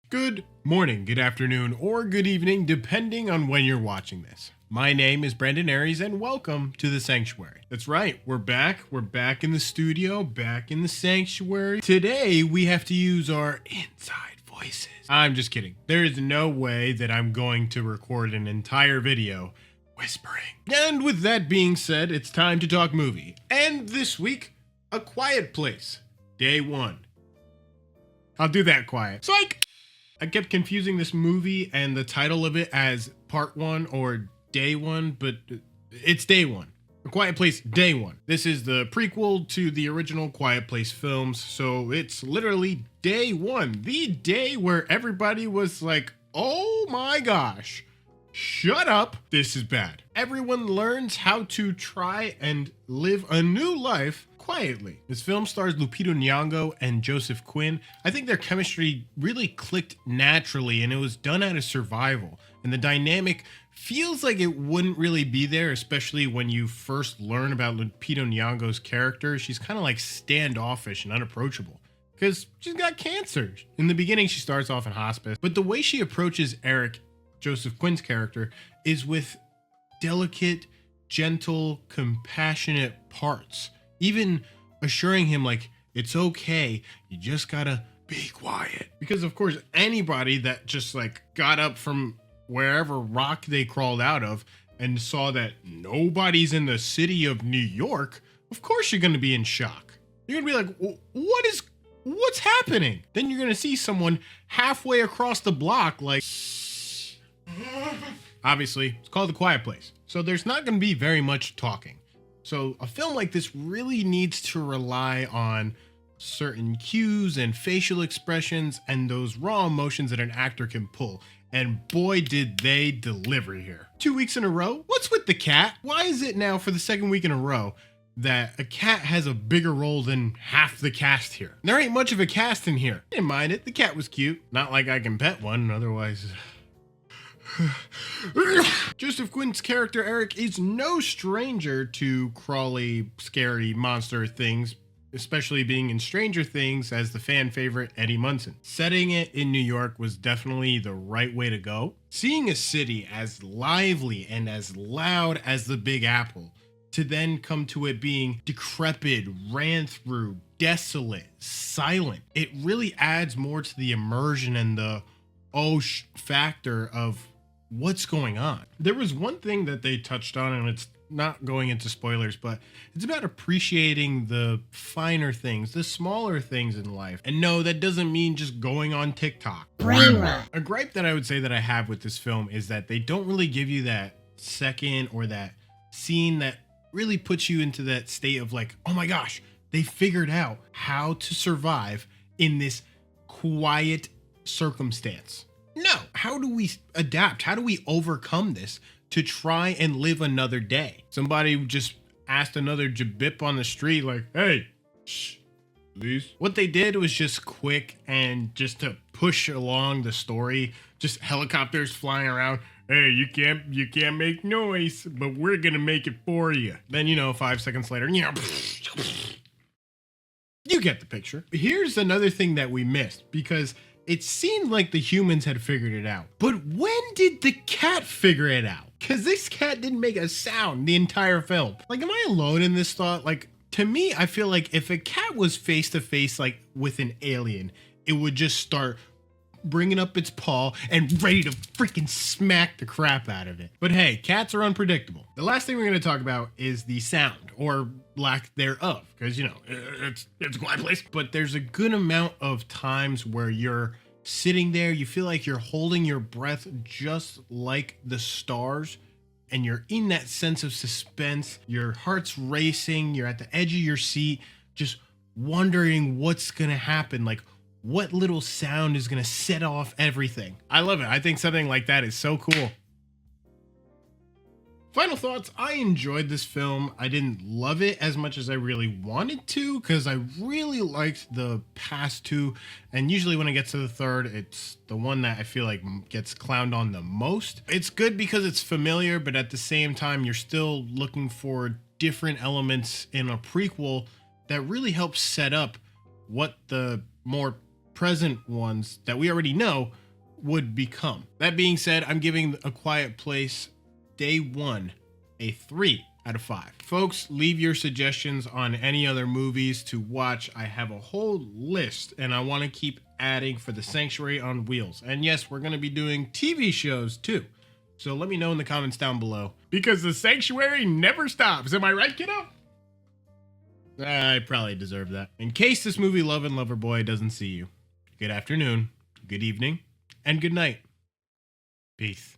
Good morning, good afternoon, or good evening, depending on when you're watching this. My name is Brandon Aries, and welcome to the Sanctuary. That's right, we're back. We're back in the studio, back in the Sanctuary. Today, we have to use our inside voices. I'm just kidding. There is no way that I'm going to record an entire video whispering. And with that being said, it's time to talk movie. And this week, A Quiet Place, Day 1. I'll do that quiet. Psych! I kept confusing this movie and the title of it as Part 1 or Day 1, but it's Day 1. A Quiet Place Day 1. This is the prequel to the original Quiet Place films, so it's literally Day 1. The day where everybody was like, oh my gosh, shut up, this is bad. Everyone learns how to try and live a new life quietly. This film stars Lupita Nyong'o and Joseph Quinn. I think their chemistry really clicked naturally, and it was done out of survival. And the dynamic feels like it wouldn't really be there, especially when you first learn about Lupita Nyong'o's character. She's kind of like standoffish and unapproachable because she's got cancer. In the beginning, she starts off in hospice, but the way she approaches Eric, Joseph Quinn's character, is with delicate, gentle, compassionate parts. Even assuring him like, it's okay, you just gotta be quiet. Because of course, anybody that just like got up from wherever rock they crawled out of and saw that nobody's in the city of New York, of course you're gonna be in shock. You're gonna be like, what's happening? Then you're gonna see someone halfway across the block like, obviously, it's called The Quiet Place. So there's not gonna be very much talking. So a film like this really needs to rely on certain cues and facial expressions and those raw emotions that an actor can pull. And boy, did they deliver here. 2 weeks in a row? What's with the cat? Why is it now for the second week in a row that a cat has a bigger role than half the cast here? There ain't much of a cast in here. Didn't mind it. The cat was cute. Not like I can pet one, otherwise... Joseph Quinn's character Eric is no stranger to crawly, scary monster things, especially being in Stranger Things as the fan favorite Eddie Munson. Setting it in New York was definitely the right way to go. Seeing a city as lively and as loud as the Big Apple, to then come to it being decrepit, ran through, desolate, silent, it really adds more to the immersion and the factor of what's going on. There was one thing that they touched on, and it's not going into spoilers, but it's about appreciating the finer things, the smaller things in life. And no, that doesn't mean just going on TikTok. Brain rot. A gripe that I would say that I have with this film is that they don't really give you that second or that scene that really puts you into that state of like, oh my gosh, they figured out how to survive in this quiet circumstance. No. How do we adapt? How do we overcome this to try and live another day? Somebody just asked another jabip on the street like, hey, shh, please. What they did was just quick and just to push along the story, just helicopters flying around. Hey, you can't make noise, but we're gonna make it for you. Then, 5 seconds later, you get the picture. Here's another thing that we missed because it seemed like the humans had figured it out. But when did the cat figure it out? Because this cat didn't make a sound the entire film. Like, am I alone in this thought? Like, to me, I feel like if a cat was face to face, like with an alien, it would just start bringing up its paw and ready to freaking smack the crap out of it. But hey, cats are unpredictable. The last thing we're going to talk about is the sound or lack thereof, because it's a quiet place. But there's a good amount of times where you're sitting there, you feel like you're holding your breath just like the stars, and you're in that sense of suspense. Your heart's racing, you're at the edge of your seat, just wondering what's going to happen. Like, what little sound is going to set off everything? I love it. I think something like that is so cool. Final thoughts. I enjoyed this film. I didn't love it as much as I really wanted to because I really liked the past two. And usually when it gets to the third, it's the one that I feel like gets clowned on the most. It's good because it's familiar, but at the same time, you're still looking for different elements in a prequel that really helps set up what the more present ones that we already know would become. That being said, I'm giving A Quiet Place day 1 a 3 out of 5. Folks, leave your suggestions on any other movies to watch. I have a whole list and I want to keep adding for the Sanctuary on Wheels. And yes, we're going to be doing TV shows too. So let me know in the comments down below, because the Sanctuary never stops. Am I right, kiddo? I probably deserve that. In case this movie Love and Loverboy doesn't see you, good afternoon, good evening, and good night. Peace.